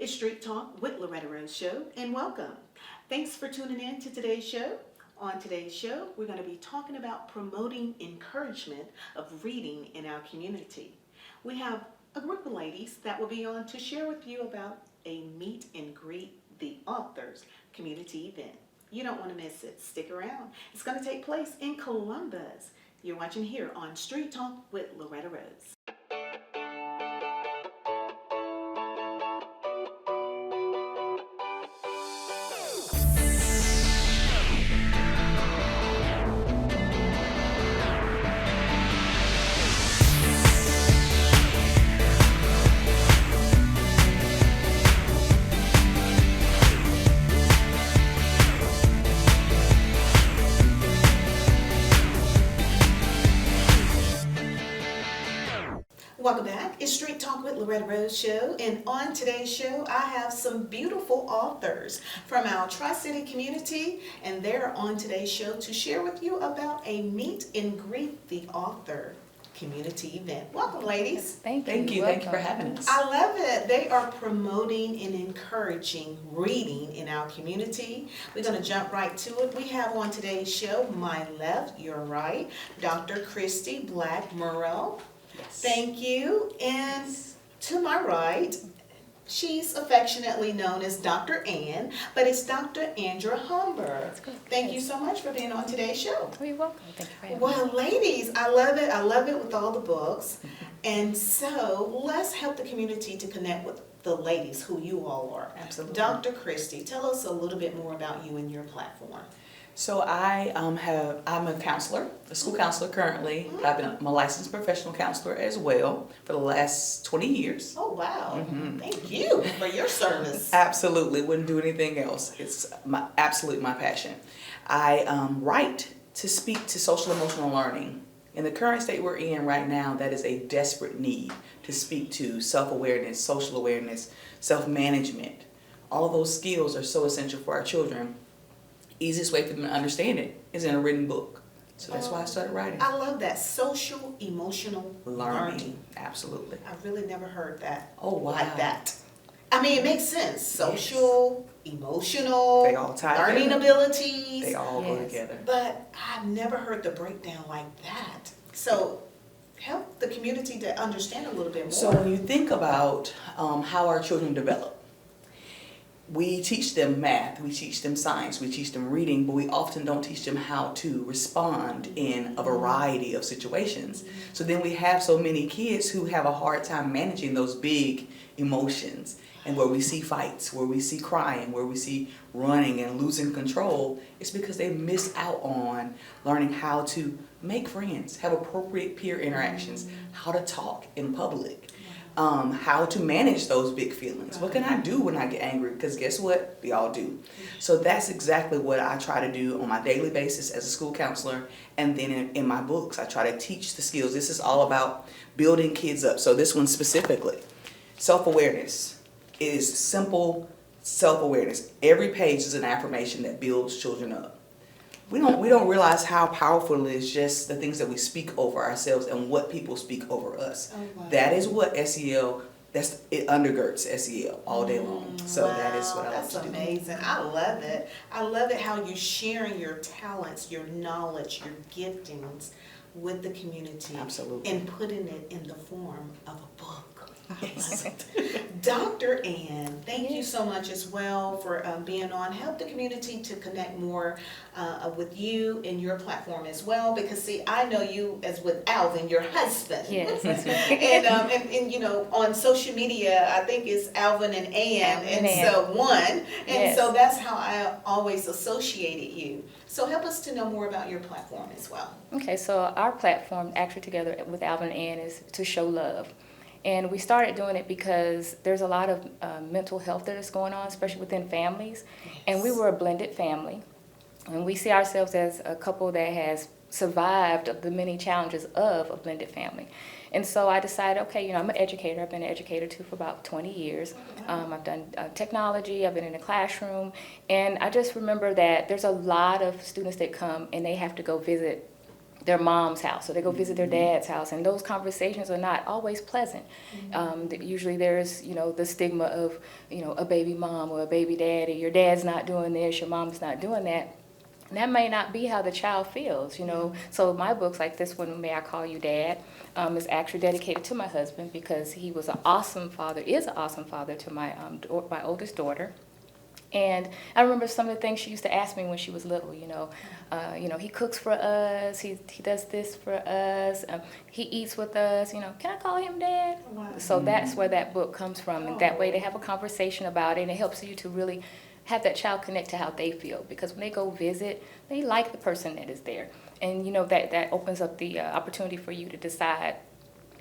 It's Street Talk with Loretta Rose Show, and welcome. Thanks for tuning in to today's show. On today's show, we're going to be talking about promoting encouragement of reading in our community. We have a group of ladies that will be on to share with you about a meet and greet the authors community event. You don't want to miss it. Stick around. It's going to take place in Columbus. You're watching here on Street Talk with Loretta Rose. Welcome back. It's Street Talk with Loretta Rose Show, and on today's show, I have some beautiful authors from our Tri-City community, and they're on today's show to share with you about a meet and greet the author community event. Welcome, ladies. Thank you. Thank you for having us. I love it. They are promoting and encouraging reading in our community. We're going to jump right to it. We have on today's show, my left, your right, Dr. Christy Black Murrow. Yes. Thank you. And to my right, she's affectionately known as Dr. Ann, but it's Dr. Andra Humber. Thank you so much for being on today's show. Oh, you're welcome. Thank you for having me. Well, ladies, I love it. I love it with all the books. And so let's help the community to connect with the ladies who you all are. Absolutely. Dr. Christy, tell us a little bit more about you and your platform. So I'm a counselor, a school counselor currently. I'm a licensed professional counselor as well for the last 20 years. Oh, wow. Thank you for your service. Absolutely, wouldn't do anything else. It's absolutely my passion. I write to speak to social emotional learning. In the current state we're in right now, that is a desperate need to speak to self-awareness, social awareness, self-management. All of those skills are so essential for our children. Easiest way for them to understand it is in a written book. So that's why I started writing. I love that. Social emotional learning. Absolutely. I really never heard that. Oh, wow. Like that. I mean, it makes sense. Social, emotional, They all tie learning together. abilities. They all go Yes. together. But I've never heard the breakdown like that. So help the community to understand a little bit more. So when you think about how our children develop, we teach them math, we teach them science, we teach them reading, but we often don't teach them how to respond in a variety of situations. So then we have so many kids who have a hard time managing those big emotions. And where we see fights, where we see crying, where we see running and losing control, it's because they miss out on learning how to make friends, have appropriate peer interactions, how to talk in public. How to manage those big feelings. What can I do when I get angry? Because guess what? We all do. So that's exactly what I try to do on my daily basis as a school counselor. And then in my books, I try to teach the skills. This is all about building kids up. So this one specifically, self-awareness is simple self-awareness. Every page is an affirmation that builds children up. We don't realize how powerful it is, just the things that we speak over ourselves and what people speak over us. Oh, wow. That is what SEL, it undergirds SEL all day long. So that is what I like That's to do. amazing. I love it. I love it how you're sharing your talents, your knowledge, your giftings with the community. Absolutely. And putting it in the form of a book. Yes. Dr. Ann, thank you so much as well for being on. Help the community to connect more with you and your platform as well, because see, I know you as with Alvin, your husband. Yes, that's right. and you know, on social media, I think it's Alvin and Ann, Alvin and and so one, and Yes. so that's how I always associated you. So help us to know more about your platform as well. Okay, so our platform, actually together with Alvin and Ann, is to show love. And we started doing it because there's a lot of mental health that is going on, especially within families. And we were a blended family. And we see ourselves as a couple that has survived the many challenges of a blended family. And so I decided, okay, you know, I'm an educator. I've been an educator too for about 20 years. I've done technology. I've been in the classroom. And I just remember that there's a lot of students that come and they have to go visit their mom's house, or they go visit their dad's house, and those conversations are not always pleasant. Usually there's, the stigma of, a baby mom or a baby daddy. Your dad's not doing this, your mom's not doing that. And that may not be how the child feels, So my books, like this one, May I Call You Dad, is actually dedicated to my husband because he was an awesome father, is an awesome father to my oldest daughter. And I remember some of the things she used to ask me when she was little, he cooks for us, he does this for us, he eats with us, can I call him Dad? Wow. So that's where that book comes from, and that way they have a conversation about it, and it helps you to really have that child connect to how they feel, because when they go visit, they like the person that is there. And that opens up the opportunity for you to decide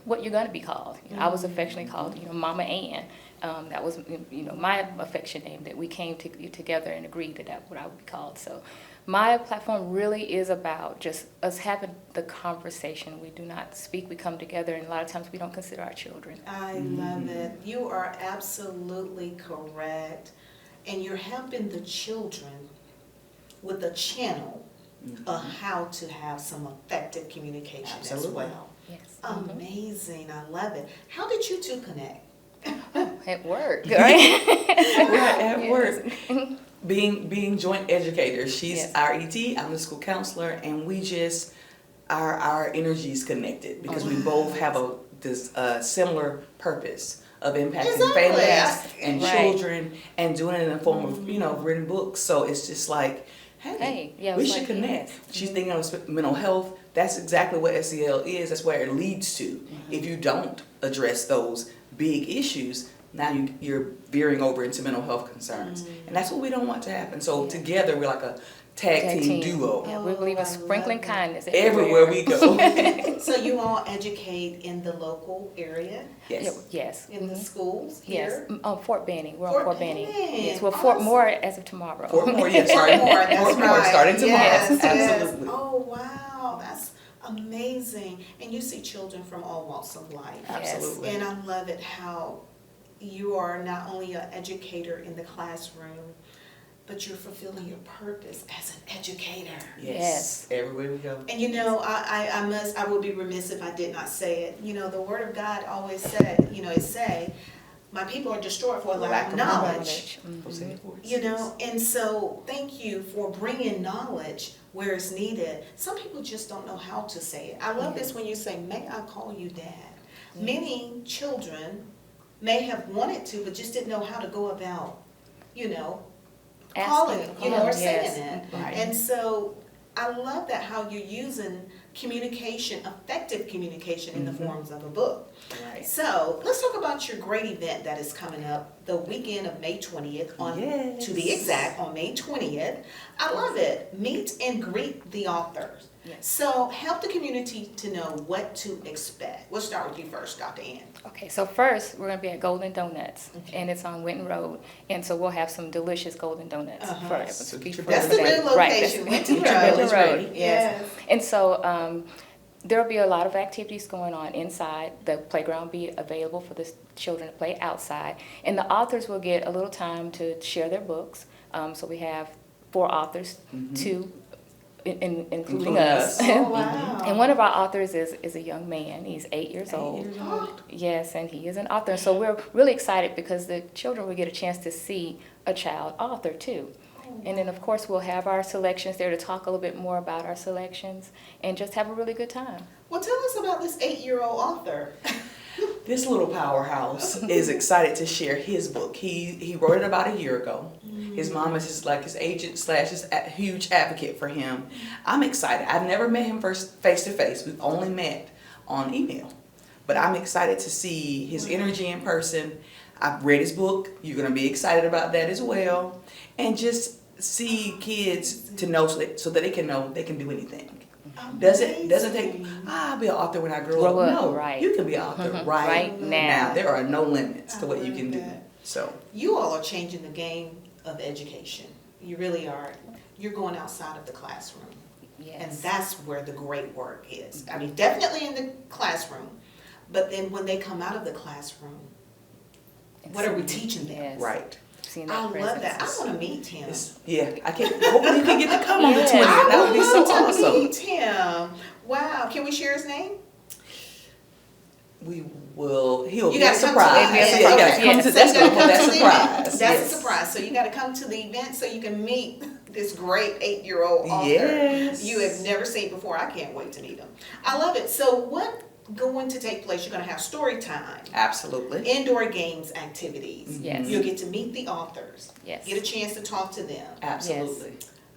what you're going to be called. I was affectionately called, Mama Ann. That was, my affection name that we came together and agreed that that's what I would be called. So my platform really is about just us having the conversation. We do not speak, we come together, and a lot of times we don't consider our children. I love it. You are absolutely correct. And you're helping the children with a channel of how to have some effective communication as well. Yes. Amazing. I love it. How did you two connect? At work, right? Right, at Yes. work. Being joint educators. She's Yes. our ET, I'm the school counselor, and we just, our energies connected because we both have this similar purpose of impacting Exactly. families and Right. children and doing it in the form of, written books. So it's just like, hey, yeah, we it's should like, connect. yes. She's thinking of mental health. That's exactly what SEL is. That's where it leads to. If you don't address those big issues, now you're veering over into mental health concerns. And that's what we don't want to happen. So together we're like a tag team duo. Yeah, we believe Oh, I in sprinkling love it. kindness Everywhere we go. So you all educate in the local area, Yes. Yes. in the Mhm. schools Yes. here? Fort Benning. We're on Fort Fort Benning. Benning. Yes. Well, Fort Awesome. Moore as of tomorrow. Fort Moore, yes, starting Fort Moore, that's Fort Moore, right. starting tomorrow. Yes, yes. Absolutely. Oh, wow, that's amazing. And you see children from all walks of life. Absolutely. And I love it how you are not only an educator in the classroom, but you're fulfilling your purpose as an educator. Yes. Everywhere we go. And I would be remiss if I did not say it. The word of God always said, my people are destroyed for lack of knowledge. Hosea 4:6. And so thank you for bringing knowledge where it's needed. Some people just don't know how to say it. I love this when you say, may I call you Dad? Many children may have wanted to, but just didn't know how to go about, calling, or saying it. Right. And so I love that how you're using communication, effective communication in the forms of a book. Right. So let's talk about your great event that is coming up the weekend of May 20th Yes. to be exact, on May 20th. I love it. Meet and greet the authors. Yes. So help the community to know what to expect. We'll start with you first, Dr. Ann. Okay, so first we're gonna be at Golden Donuts, and it's on Winton Road, and so we'll have some delicious Golden Donuts for So be get your for That's the everybody. new Right, location, that's- Winton Winton Road. Road, yes. Yes. And so there'll be a lot of activities going on inside. The playground will be available for the children to play outside, and the authors will get a little time to share their books. So we have 4 authors, 2 including us. Oh, wow. And one of our authors is a young man. He's 8 years old. Yes, and he is an author. So we're really excited because the children will get a chance to see a child author too. And then, of course, we'll have our selections there to talk a little bit more about our selections and just have a really good time. Well, tell us about this 8-year-old author. This little powerhouse is excited to share his book. He wrote it about a year ago. His mom is his agent / his huge advocate for him. I'm excited. I've never met him face to face. We've only met on email. But I'm excited to see his energy in person. I've read his book. You're going to be excited about that as well. And just see kids to know so that they can know they can do anything. Doesn't take, I'll be an author when I grow up. No, right. you can be an author right now. There are no limits to what you I can love do. that. So You all are changing the game of education. You really are. You're going outside of the classroom. Yes. And that's where the great work is. I mean, definitely in the classroom, but then when they come out of the classroom, what are we teaching them? Yes. right. seeing I that love presence. that. I want to meet him. I can't. Hopefully, you can get to come on the Yes. 20th. I That would be so love to awesome. meet him. Wow. Can we share his name? We will. He'll You be a gotta come to surprise. the It'll event. be a Yeah, you gotta surprise, come yes. to. So That's you gotta gonna come that to the surprise. event. That's Yes. a surprise. So you got to come to the event so you can meet this great 8-year-old author Yes. you have never seen before. I can't wait to meet him. I love it. So what going to take place? You're going to have story time, Absolutely. indoor games, activities. Yes. You'll get to meet the authors. Yes. Get a chance to talk to them. Absolutely.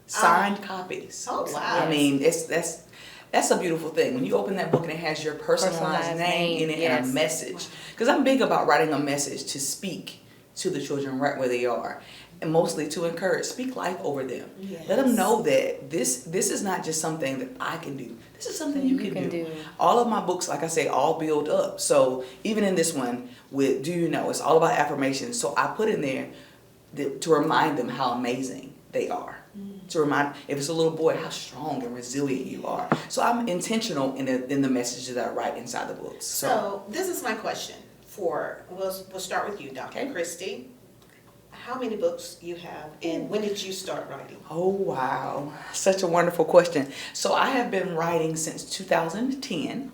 Signed copies. Oh wow. I mean, that's a beautiful thing. When you open that book and it has your personalized Personalized name in it name, and a yes. message. Because I'm big about writing a message to speak to the children right where they are. And mostly to encourage, speak life over them. Yes. Let them know that this is not just something that I can do. This is something you can do. All of my books, like I say, all build up. So even in this one with Do You Know, it's all about affirmations. So I put in there to remind them how amazing they are. To remind, if it's a little boy, how strong and resilient you are. So I'm intentional in the message that I write inside the books. So this is my question we'll start with you, Dr. Okay. Christie. How many books you have and when did you start writing? Oh, wow. Such a wonderful question. So I have been writing since 2010.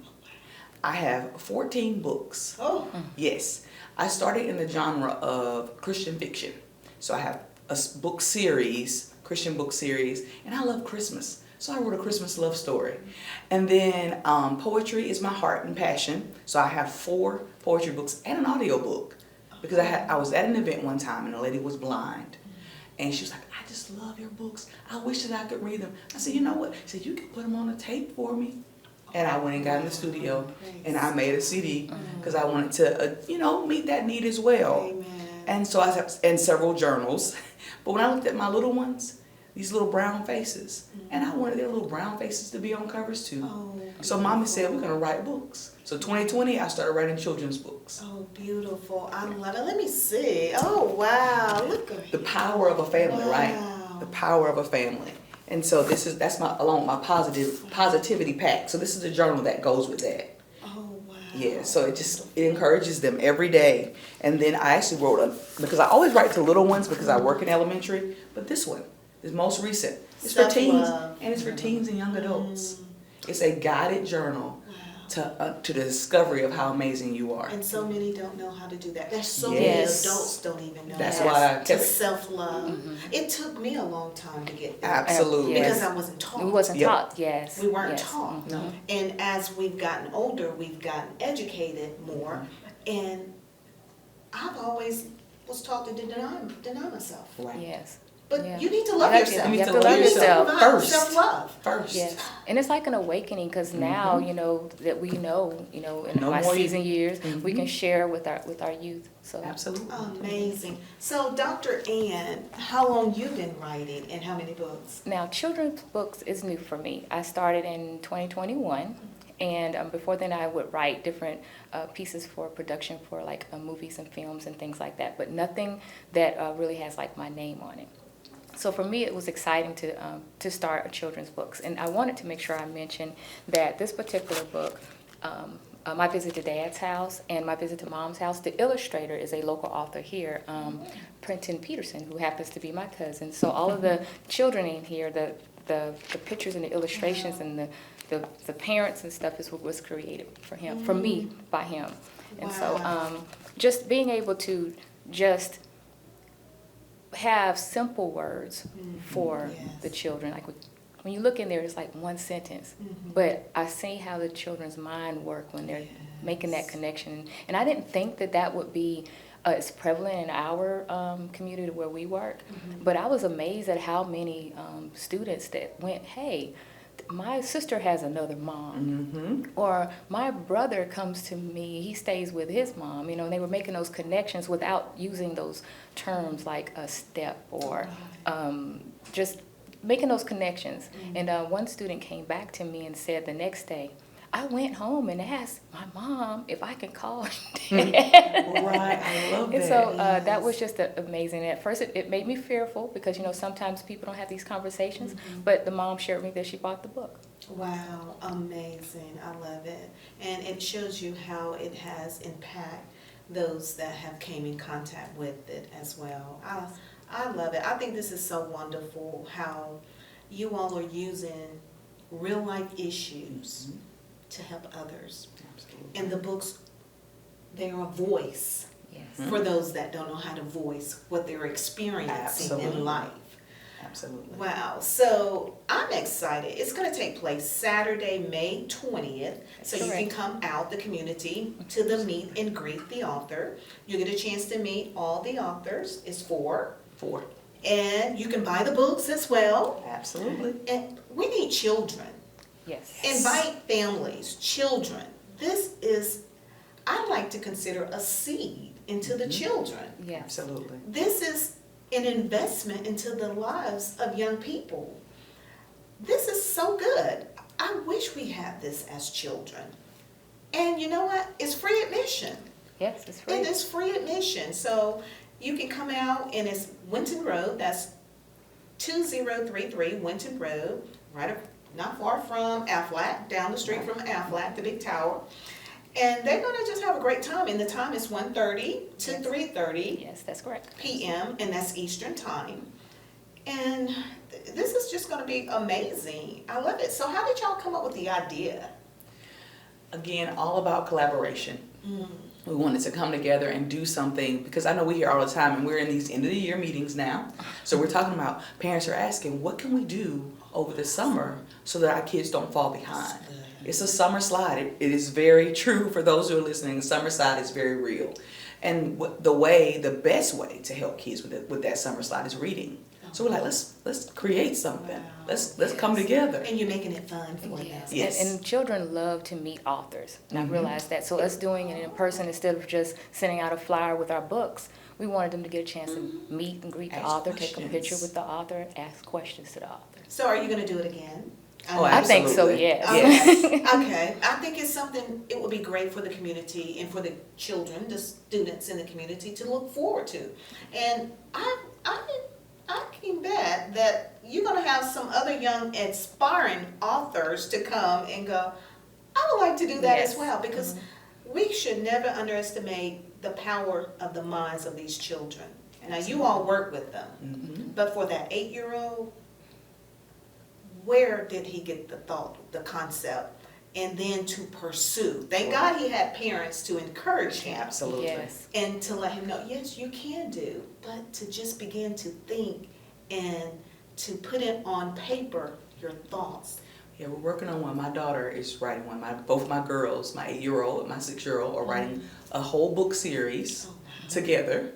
I have 14 books. Oh, Yes. I started in the genre of Christian fiction. So I have a book series, Christian book series, and I love Christmas. So I wrote a Christmas love story. And then poetry is my heart and passion. So I have 4 poetry books and an audio book. Because I was at an event one time and a lady was blind. And she was like, I just love your books. I wish that I could read them. I said, you know what? She said, you can put them on a tape for me. And I went and got in the studio and I made a CD because I wanted to, meet that need as well. amen. And so I have and several journals. But when I looked at my little ones, these little brown faces, and I wanted their little brown faces to be on covers too. Oh, So Mommy said, we're going to write books. So 2020, I started writing children's books. oh, beautiful. I love it. Let me see. Oh, wow. Look at The power of a family, right? Wow. The power of a family. And so that's along with my positivity pack. So this is a journal that goes with that. Oh, wow. Yeah, so it encourages them every day. And then I actually wrote because I always write to little ones because I work in elementary, but this one is most recent. It's for teens Self-love. and it's for teens and young adults. It's a guided journal Wow. to the discovery of how amazing you are. And so many don't know how to do that. There's so Yes. many adults don't even know That's that. why I To kept it. self-love. It took me a long time to get there. Absolutely. Yes. Because I wasn't taught. We wasn't Yep. taught, yes. We weren't yes. taught. No. And as we've gotten older, we've gotten educated more. And I've always was taught to deny myself. Right. Yes. But Yeah. you need to love You have to- yourself. you have to to love love yourself provide first. self-love. First. Yes, and it's like an awakening because now that we know, in No my more season years, we Mhm. can share with our youth. So Absolutely. Amazing. So, Dr. Ann, how long you been writing and how many books? now children's books is new for me. I started in 2021, and before then I would write different pieces for production for like movies and films and things like that, but nothing that really has like my name on it. So for me, it was exciting to start children's books, and I wanted to make sure I mentioned that this particular book, My Visit to Dad's House and My Visit to Mom's House, the illustrator is a local author here, Prenton Peterson, who happens to be my cousin. So all of the children in here, the pictures and the illustrations and the parents and stuff is what was created for him, for me, by him. And so Wow. just being able to just have simple words for Yes. the children. Like when you look in there, it's like one sentence. But I see how the children's mind work when they're making that connection. And I didn't think that would be as prevalent in our community where we work. But I was amazed at how many students that went, hey, my sister has another mom. Mm-hmm. Or my brother comes to me, he stays with his mom. And they were making those connections without using those terms like a step or just making those connections. And one student came back to me and said the next day, I went home and asked my mom if I can call Dad. Right, I love And that. so that was just amazing. At first, it made me fearful because, sometimes people don't have these conversations. But the mom shared with me that she bought the book. Wow, amazing. I love it. And it shows you how it has impact those that have came in contact with it as well. I love it. I think this is so wonderful how you all are using real life issues to help others. Absolutely. And the books, they're a voice Yes. for those that don't know how to voice what they're experiencing Absolutely. in life. Absolutely. Wow, so I'm excited. It's going to take place Saturday, May 20th. So you can Correct. come out the community to the meet and greet the author. You get a chance to meet all the authors. It's 4. 4. And you can buy the books as well. Absolutely. And we need children. Yes. Invite families, children. This is, I like to consider a seed into the children. Yes. Absolutely. This is an investment into the lives of young people. This is so good. I wish we had this as children. And you know what? It's free admission. Yes, it's free. It is free admission. So you can come out and it's Winton Road. That's 2033 Winton Road, not far from Aflac, down the street from Aflac, the big tower. And they're going to just have a great time. And the time is 1:30 to Yes. 3:30 Yes, that's correct. p.m. and that's Eastern time. And this is just going to be amazing. I love it. So how did y'all come up with the idea? Again, all about collaboration. We wanted to come together and do something because I know we hear all the time, and we're in these end of the year meetings now. So we're talking about, parents are asking, what can we do over the summer so that our kids don't fall behind? It's a summer slide. It is very true for those who are listening. Summer slide is very real. And the best way to help kids with that summer slide is reading. So we're like, let's create something. Wow. Let's come together. And you're making it fun for them. Yes. Yes. And children love to meet authors. And Mhm. I realized that. So us doing it in person instead of just sending out a flyer with our books, we wanted them to get a chance to meet and greet the Ask author, take a questions. picture with the author, ask questions to the author. So are you going to do it again? Oh, I think so, absolutely. yes. Okay. Okay. I think it's something, it would be great for the community and for the children, the students in the community to look forward to. And I can bet that you're going to have some other young aspiring authors to come and go, I would like to do that as Yes. well, because we should never underestimate the power of the minds of these children. Now, you all work with them, Mhm. but for that 8-year-old, where did he get the thought, the concept, and then to pursue? Thank God he had parents to encourage him Absolutely. Yes. and to let him know, yes, you can do, but to just begin to think and to put it on paper, your thoughts. Yeah, we're working on one. My daughter is writing one. Both my girls, my 8-year-old and my 6-year-old, are writing a whole book series together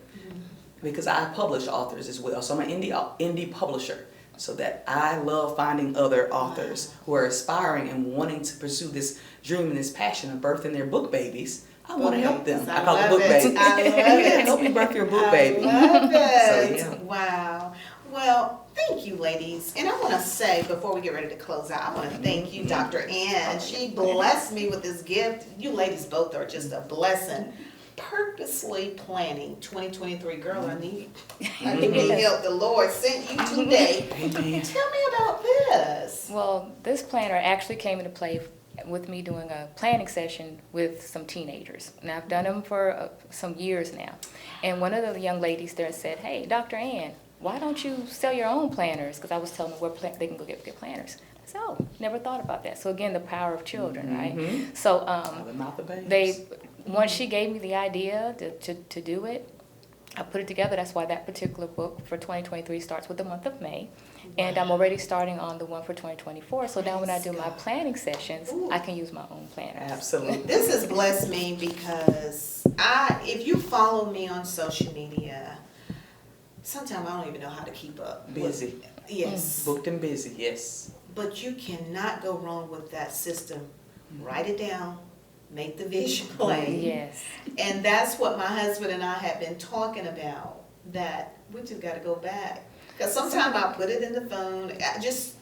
because I publish authors as well. So I'm an indie publisher. So that I love finding other authors who are aspiring and wanting to pursue this dream and this passion of birthing their book babies. I want to help them. I call it love book it. baby. I love it. Help you birth your book I baby. love it. So, yeah. Wow. Well, thank you, ladies. And I want to say, before we get ready to close out, I want to thank you, Dr. Ann. She blessed me with this gift. You ladies both are just a blessing. Purposely planning 2023. Girl, I need help. The Lord sent you today. Amen. Tell me about this. Well, this planner actually came into play with me doing a planning session with some teenagers. And I've done them for some years now. And one of the young ladies there said, hey, Dr. Ann, why don't you sell your own planners? Because I was telling them where they can go get planners. I said, oh, never thought about that. So again, the power of children, right? So Out of the mouth of babes. once she gave me the idea to do it, I put it together. That's why that particular book for 2023 starts with the month of May. And I'm already starting on the one for 2024. So now when I do my planning sessions, Ooh. I can use my own planners. Absolutely. This has blessed me because if you follow me on social media, sometimes I don't even know how to keep up. with- Busy. Yes. Booked and busy, yes. But you cannot go wrong with that system. Write it down, make the vision plain. Yes. And that's what my husband and I have been talking about, that we just got to go back. Because sometimes I put it in the phone, just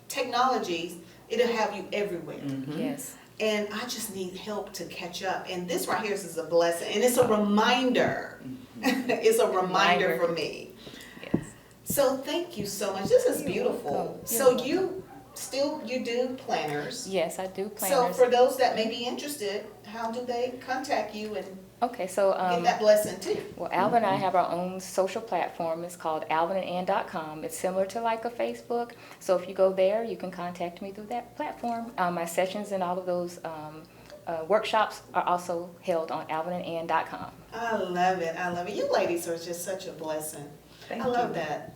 technology, it'll have you everywhere. Mhm. Yes. And I just need help to catch up. And this right here is a blessing. And it's a reminder. It's a reminder for me. Yes. So thank you so much. This is You're beautiful. welcome. So You're you do planners. Yes, I do So planners. for those that may be interested, how do they contact you and Okay, so Get that blessing too. well, Alvin and I have our own social platform. It's called alvinandann.com. It's similar to like a Facebook. So if you go there, you can contact me through that platform. My sessions and all of those workshops are also held on alvinandann.com. I love it. I love it. You ladies are just such a blessing. Thank I love you. that.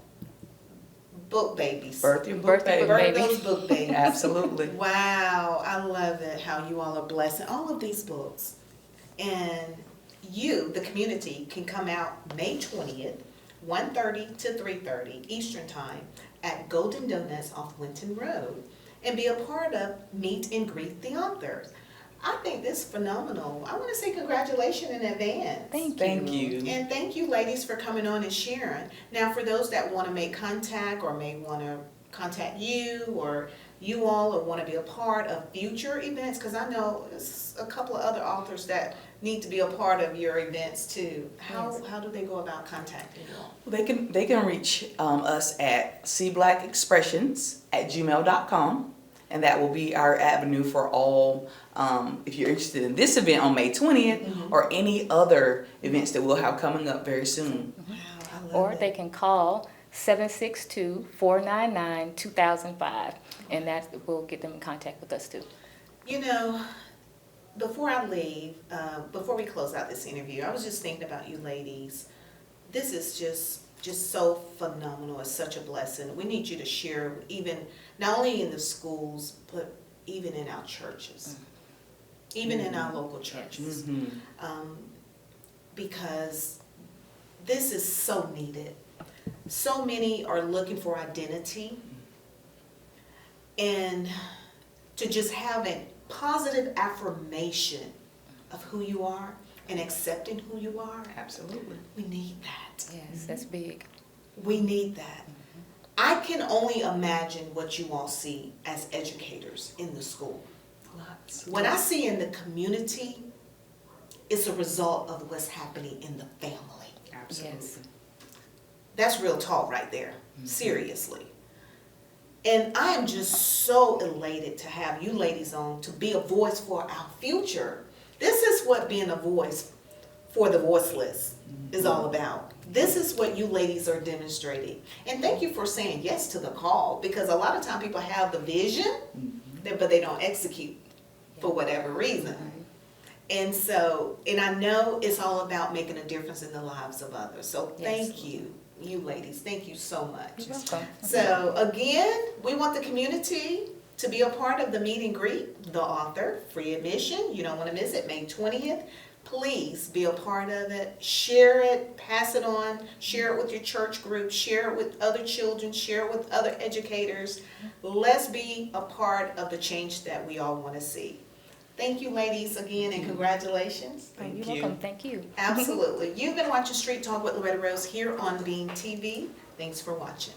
Book babies. Birth your book, Birthday baby. book Birth baby. those book babies. Absolutely. Wow, I love it how you all are blessing all of these books. And you, the community, can come out May 20th, 1:30 to 3:30 Eastern Time at Golden Donuts off Winton Road and be a part of Meet and Greet the Authors. I think this is phenomenal. I want to say congratulations in advance. Thank you. And thank you, ladies, for coming on and sharing. Now, for those that want to make contact or may want to contact you or you all or want to be a part of future events, because I know there's a couple of other authors that need to be a part of your events too. How do they go about contacting you all? They can reach us at cblackexpressions@gmail.com, and that will be our avenue for all. If you're interested in this event on May 20th or any other events that we'll have coming up very soon. Wow, I love Or it. they can call 762-499-2005, and that will get them in contact with us too. You know, before I leave, before we close out this interview, I was just thinking about you ladies. This is just so phenomenal. It's such a blessing. We need you to share even, not only in the schools, but even in our churches, even in our local churches. Because this is so needed. So many are looking for identity, and to just have a positive affirmation of who you are and accepting who you are. Absolutely. We need that. Yes, that's big. We need that. I can only imagine what you all see as educators in the school. Lots. What I see in the community is a result of what's happening in the family. Absolutely. Yes. That's real talk right there. Seriously. And I am just so elated to have you ladies on to be a voice for our future. This is what being a voice for the voiceless is all about. This is what you ladies are demonstrating. And thank you for saying yes to the call, because a lot of time people have the vision, but they don't execute for whatever reason. And so, and I know it's all about making a difference in the lives of others. So thank you, you ladies. Thank you so much. You're welcome. So again, we want the community to be a part of the meet and greet, the author, free admission. You don't want to miss it, May 20th. Please be a part of it. Share it, pass it on, share it with your church group, share it with other children, share it with other educators. Let's be a part of the change that we all want to see. Thank you, ladies, again, and congratulations. You're you. welcome. Thank you. Absolutely. You've been watching Street Talk with Loretta Rose here on Beam TV. Thanks for watching.